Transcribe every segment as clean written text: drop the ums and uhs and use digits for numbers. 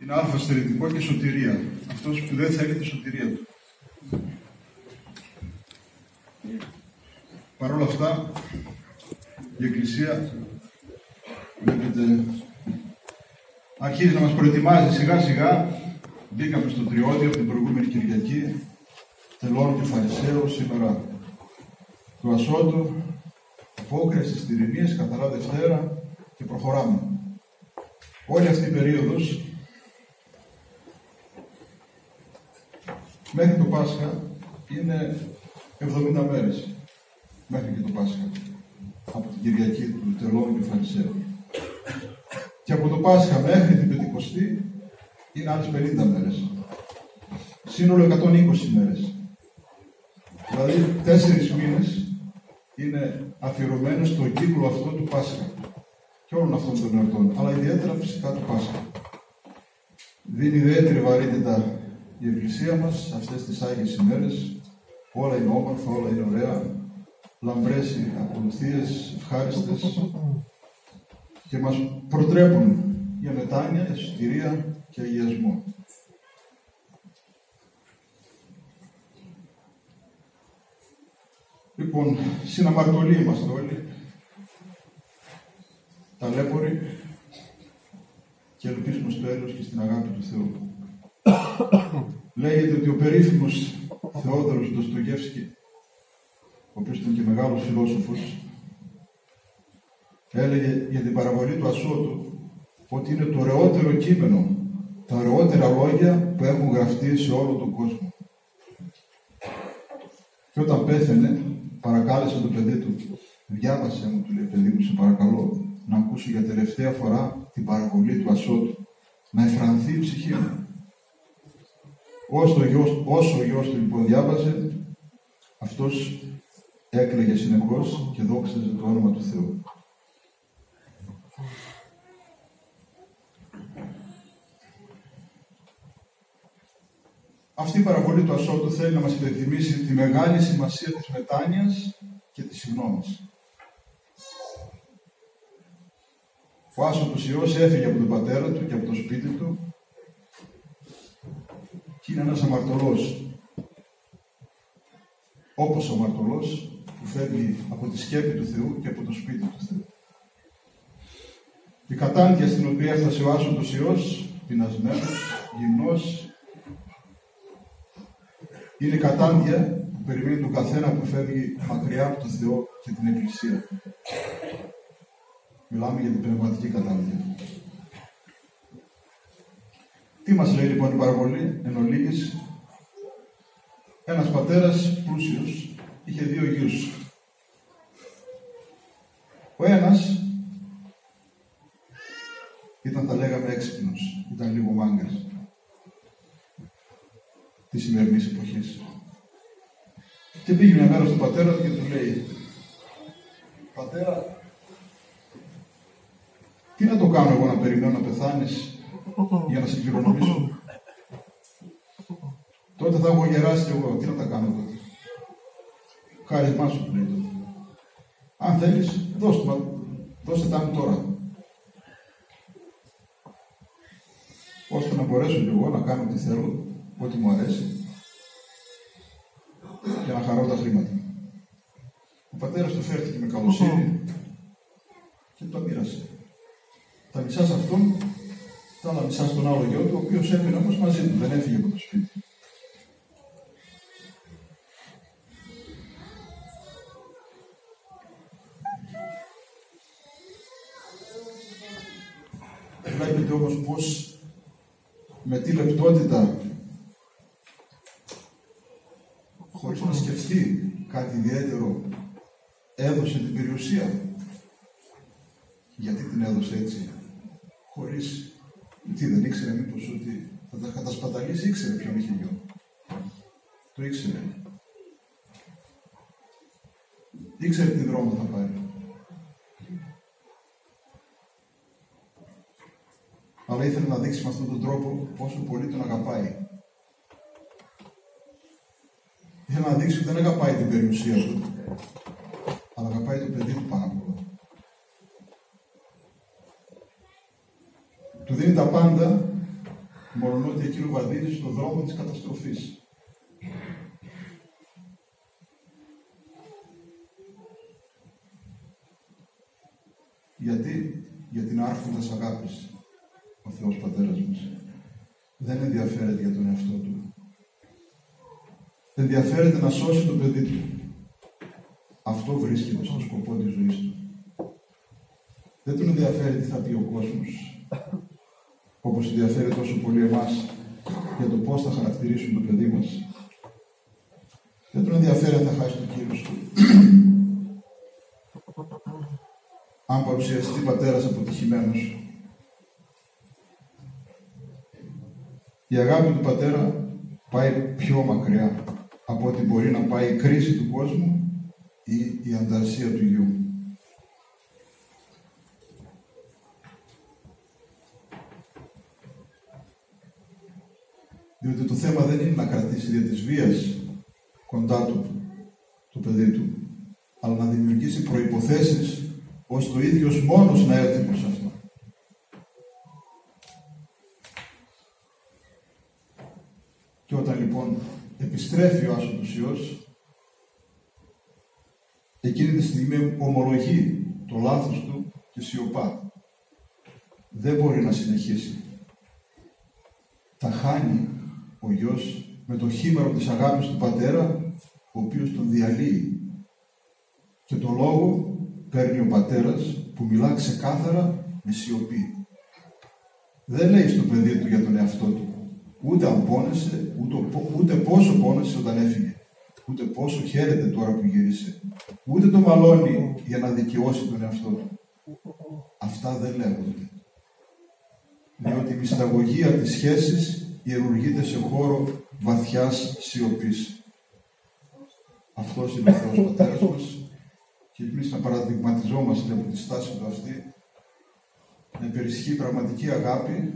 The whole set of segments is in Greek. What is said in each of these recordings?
είναι αλφαστερητικό και σωτηρία. Αυτός που δεν θέλει τη σωτηρία του. Παρ' όλα αυτά, η Εκκλησία, βλέπετε, αρχίζει να μας προετοιμάζει σιγά σιγά. Μπήκαμε στο τριώδιο την προηγούμενη Κυριακή, τελών και Φαρισαίων, σήμερα του Ασώτου, απόκριση της Τυριννίας, καθαρά Δευτέρα και προχωράμε. Όλη αυτή η περίοδος, μέχρι το Πάσχα, είναι 70 μέρες. Μέχρι και το Πάσχα. Από την Κυριακή του τελών και Φαρισαίων. Και από το Πάσχα μέχρι την Πεντηκοστή είναι άλλες 50 μέρες. Σύνολο 120 μέρες. Δηλαδή 4 μήνες είναι αφιερωμένοι στον κύκλο αυτό του Πάσχα και όλων αυτών των εορτών, αλλά ιδιαίτερα φυσικά του Πάσχα. Δίνει ιδιαίτερη βαρύτητα η Εκκλησία μας αυτές τις Άγιες ημέρες. Όλα είναι όμορφα, όλα είναι ωραία, λαμπρές οι ακολουθίες, ευχάριστες και μας προτρέπουν για μετάνοια, εσωτηρία και αγιασμό. Λοιπόν, συναμαρτωλοί είμαστε όλοι, ταλέποροι και ελπίζουμε στο έλεος και στην αγάπη του Θεού. Λέγεται ότι ο περίφημος Θεόδωρος Ντοστογεύσκη, ο οποίος ήταν και μεγάλος φιλόσοφος, έλεγε για την παραβολή του Ασώτου ότι είναι το ωραιότερο κείμενο, τα ωραιότερα λόγια που έχουν γραφτεί σε όλο τον κόσμο. Και όταν πέθαινε, παρακάλεσε το παιδί του, διάβασε μου, του λέει, παιδί μου, σε παρακαλώ, να ακούσω για τελευταία φορά την παραβολή του Ασώτου, να εφρανθεί η ψυχή μου. Όσο ο γιος του λοιπόν διάβαζε, αυτός έκλαιγε συνεχώς και δόξαζε το όνομα του Θεού. Αυτή η παραβολή του Ασώτου θέλει να μας υπενθυμίσει τη μεγάλη σημασία της μετάνοιας και της συγγνώμης. Ο Άσωτος Υιός έφυγε από τον πατέρα του και από το σπίτι του και είναι ένας αμαρτωλός. Όπως ο αμαρτωλός που φεύγει από τη σκέπη του Θεού και από το σπίτι του Θεού. Η κατάντια στην οποία έφτασε ο Άσωτος Υιός, πεινασμένος, γυμνός, είναι η κατάντια που περιμένει τον καθένα που φεύγει μακριά από τον Θεό και την Εκκλησία. Μιλάμε για την πνευματική κατάντια. Τι μας λέει λοιπόν η παραβολή? Εν ολίγης, ένας πατέρας πλούσιος είχε 2 γιους. Ο ένας ήταν, θα λέγαμε, έξυπνος, ήταν λίγο μάγκας της σημερινής εποχής. Και πήγε μια μέρα στον πατέρα του και του λέει, πατέρα, τι να το κάνω εγώ να περιμένω να πεθάνεις για να σε κληρονομήσω? Τότε θα έχω γεράσει κι εγώ, τι να τα κάνω τότε? Χάρισμά σου, του λέει τότε. Αν θέλεις, δώστε τα μου τώρα. Ώστε να μπορέσω κι εγώ να κάνω τι θέλω, ό,τι μου αρέσει και να χαρώ τα χρήματα. Ο πατέρας του φέρθηκε με καλοσύνη και το μοίρασε. Τα μισά σε αυτόν, τα άλλα μισά στον άλλο γιο του, ο οποίος έμεινε όμως μαζί του, δεν έφυγε από το σπίτι. Βλέπετε όμως πως με τι λεπτότητα, χωρίς να σκεφτεί κάτι ιδιαίτερο, έδωσε την περιουσία. Γιατί την έδωσε έτσι? Χωρίς, τι δεν ήξερε μήπως ότι θα τα κατασπαταλήσει? Ήξερε ποιον είχε γιο. Το ήξερε. Ήξερε τι δρόμο θα πάρει. Αλλά ήθελε να δείξει με αυτόν τον τρόπο πόσο πολύ τον αγαπάει. Ήθελε να δείξει ότι δεν αγαπάει την περιουσία του, αλλά αγαπάει το παιδί του πάνω απ' όλα. Του δίνει τα πάντα μολονότι εκείνο βαδίζει στον δρόμο της καταστροφής. Γιατί? Για την άρχοντας αγάπης ο Θεός Πατέρας μας δεν ενδιαφέρεται για τον εαυτό του. Ενδιαφέρεται να σώσει το παιδί του. Αυτό βρίσκεται στο σκοπό της ζωής του. Δεν τον ενδιαφέρει τι θα πει ο κόσμος, όπως ενδιαφέρει τόσο πολύ εμάς για το πώς θα χαρακτηρίσουν το παιδί μας. Δεν τον ενδιαφέρει αν θα χάσει το κύρος του. Αν παρουσιαστεί πατέρας αποτυχημένος. Η αγάπη του πατέρα πάει πιο μακριά από ό,τι μπορεί να πάει η κρίση του κόσμου ή η ανταρσία του γιου. Διότι το θέμα δεν είναι να κρατήσει δια της βίας κοντά του το παιδί του, αλλά να δημιουργήσει προϋποθέσεις ώστε ο ίδιος μόνος να έρθει προς αυτό. Και όταν λοιπόν επιστρέφει ο άσωτος Υιός, εκείνη τη στιγμή ομολογεί το λάθος του και σιωπά. Δεν μπορεί να συνεχίσει. Τα χάνει ο γιος με το χήμαρο της αγάπης του πατέρα, ο οποίος τον διαλύει. Και το λόγο παίρνει ο πατέρας που μιλά ξεκάθαρα με σιωπή. Δεν λέει στο παιδί του για τον εαυτό του. Ούτε αν πόνεσε, ούτε πόσο πόνεσε όταν έφυγε. Ούτε πόσο χαίρεται τώρα που γύρισε. Ούτε το μαλώνει για να δικαιώσει τον εαυτό του. Αυτά δεν λέγονται. Διότι η μυσταγωγία της σχέσης ιερουργείται σε χώρο βαθιάς σιωπής. Αυτός είναι ο Θεός Πατέρας μας και εμείς να παραδειγματιζόμαστε από τη στάση του αυτή, να υπερισχύει πραγματική αγάπη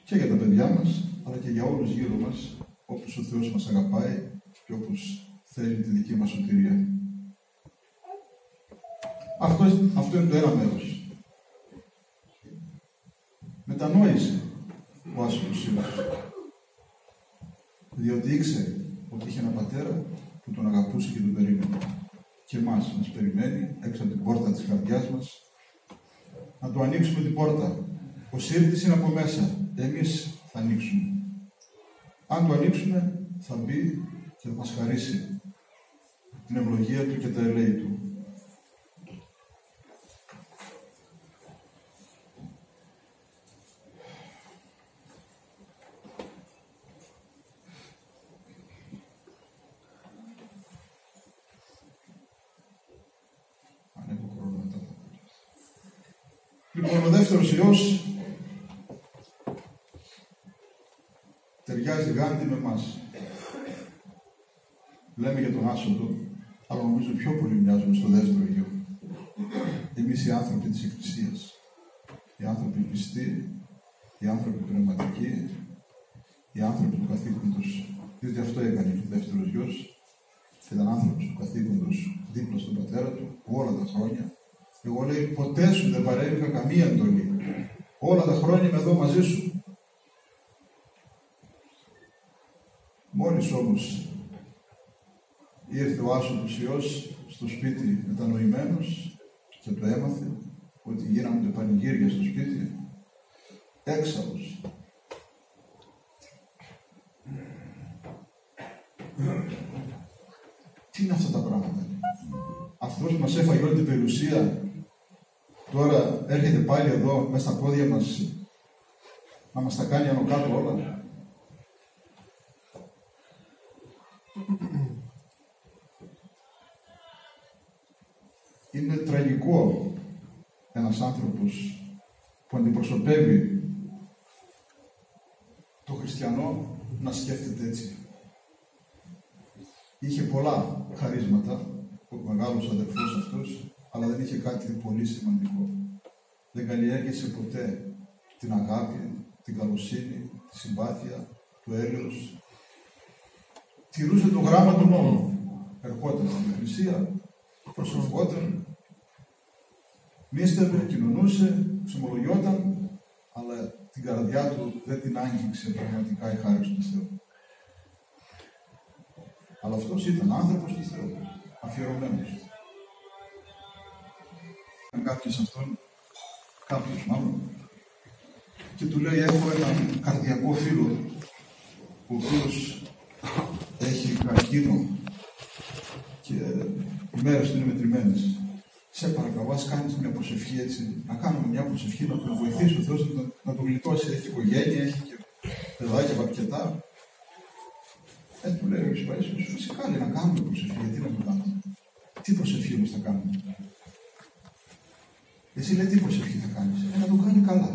και για τα παιδιά μας, αλλά και για όλους γύρω μας, όπως ο Θεός μας αγαπάει και όπως θέλει τη δική μας σωτηρία. Αυτό είναι το ένα μέρος. Μετανόησε ο άσωτος Υιός, διότι ήξερε ότι είχε ένα πατέρα που τον αγαπούσε και τον περίμενε. Και εμάς μας περιμένει έξω από την πόρτα της καρδιάς μας να του ανοίξουμε την πόρτα. Ο σύρτης είναι από μέσα. Εμείς θα ανοίξουμε. Αν το ανοίξουμε, θα μπει και θα μας χαρίσει την ευλογία του και τα ελέη του. Λοιπόν, ο δεύτερος Υιός ταιριάζει γάντι με εμάς. Λέμε για τον άσωτο, αλλά νομίζω πιο πολύ μοιάζουμε στο δεύτερο Υιό. Εμείς οι άνθρωποι της Εκκλησίας, οι άνθρωποι πιστοί, οι άνθρωποι πνευματικοί, οι άνθρωποι του καθήκοντος. Διότι αυτό έκανε ο δεύτερος Υιός. Ήταν άνθρωπος του καθήκοντος δίπλα στον πατέρα του όλα τα χρόνια. Εγώ λέει, ποτέ σου δεν παρέβηκα καμία εντολή. Όλα τα χρόνια είμαι εδώ μαζί σου. Μόλις όμως ήρθε ο άσωτος Υιός στο σπίτι μετανοημένος και το έμαθε ότι γίνονται πανηγύρια στο σπίτι, έξαλλος. Τι είναι αυτά τα πράγματα? Αυτός που μας έφαγε όλη την περιουσία τώρα έρχεται πάλι εδώ μέσα στα πόδια μας να μας τα κάνει άνω κάτω όλα. Είναι τραγικό ένας άνθρωπος που αντιπροσωπεύει το χριστιανό να σκέφτεται έτσι. Είχε πολλά χαρίσματα, ο μεγάλος αδερφός αυτός, αλλά δεν είχε κάτι πολύ σημαντικό. Δεν καλλιέργησε ποτέ την αγάπη, την καλοσύνη, τη συμπάθεια, το έλεος. Τηρούσε το γράμμα του νόμου. Ερχόταν στην εκκλησία, προσευχόταν, νίστευε, κοινωνούσε, ξεμολογιόταν, την καρδιά του δεν την άγγιξε πραγματικά η χάρις του Θεού. Αλλά αυτός ήταν άνθρωπος του Θεού, αφιερωμένος. Κάποιος αυτόν, κάποιος μάλλον, και του λέει: έχω έναν καρδιακό φίλο, ο οποίος έχει καρκίνο και οι μέρες του είναι μετρημένες. Σε παρακαλώ, ας κάνεις μια προσευχή έτσι, να κάνουμε μια προσευχή, να τον βοηθήσει ο Θεός να τον γλιτώσει. Έχει οικογένεια, έχει και παιδάκια αρκετά. Του λέει ο Ισπαΐσιος: φυσικά λέει, να κάνουμε προσευχή, γιατί να μην κάνουμε. Τι προσευχή όμως θα κάνουμε? Εσύ λέει, τι προσευχή θα κάνεις? Να το κάνει καλά.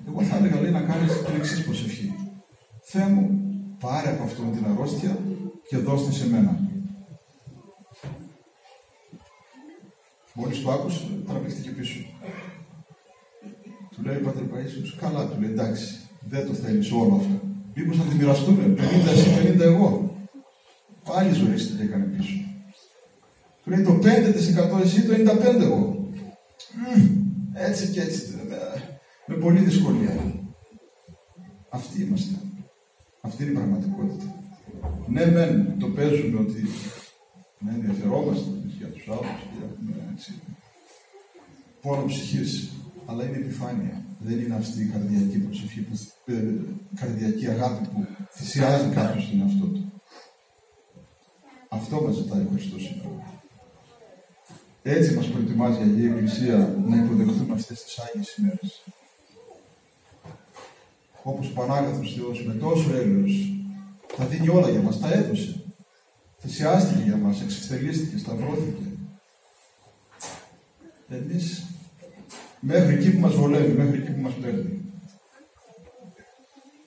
Εγώ θα έλεγα, λέει, να κάνεις την εξής προσευχή. Θεέ μου, πάρε από αυτόν την αρρώστια και δώσ' την σε μένα. Μόλις το άκουσε, τραβήχτηκε πίσω. Του λέει ο Πατήρ Παΐσιος: καλά, του λέει, εντάξει, δεν το θέλεις όλο αυτό. Μήπως να τη μοιραστούμε, 50 εσύ, 50 εγώ. Πάλι ζωρίστηκε και έκανε πίσω. Του λέει: το 5% εσύ, το 95% εγώ. Έτσι και έτσι, με πολύ δυσκολία. Αυτοί είμαστε. Αυτή είναι η πραγματικότητα. Ναι, μεν το παίζουμε ότι ενδιαφερόμαστε για τους άλλους και έχουμε έτσι πόνο ψυχής, αλλά είναι επιφάνεια. Δεν είναι αυτή η καρδιακή προσευχή, καρδιακή αγάπη που θυσιάζει κάποιος τον εαυτό του. Αυτό μας ζητάει ο Χριστός σήμερα. Έτσι μας προετοιμάζει η Αγία Εκκλησία να υποδεχθούμε αυτές τις Άγιες ημέρες. Όπως ο Πανάγαθος Θεός με τόσο έλεος τα δίνει όλα για μας, τα έδωσε. Θυσιάστηκε για μας, εξευτελίστηκε, σταυρώθηκε. Εμείς μέχρι εκεί που μας βολεύει, μέχρι εκεί που μας παίρνει.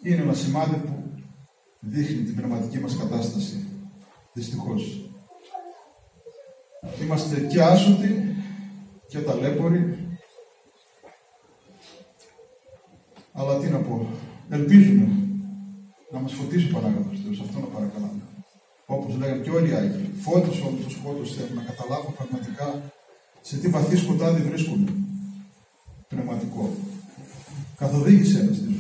Είναι ένα σημάδι που δείχνει την πνευματική μας κατάσταση. Δυστυχώς. Είμαστε και άσωτοι και ταλέποροι. Αλλά τι να πω, ελπίζουμε να μας φωτίσει ο Πανάγαθος Θεός, αυτό να παρακαλάμε. Όπως λέγανε και όλοι οι Άγιοι, φώτισε όλο το σκότος θέλουν να καταλάβουν πραγματικά σε τι βαθύ σκοτάδι βρίσκονται. Πνευματικό. Καθοδήγησέ μας στη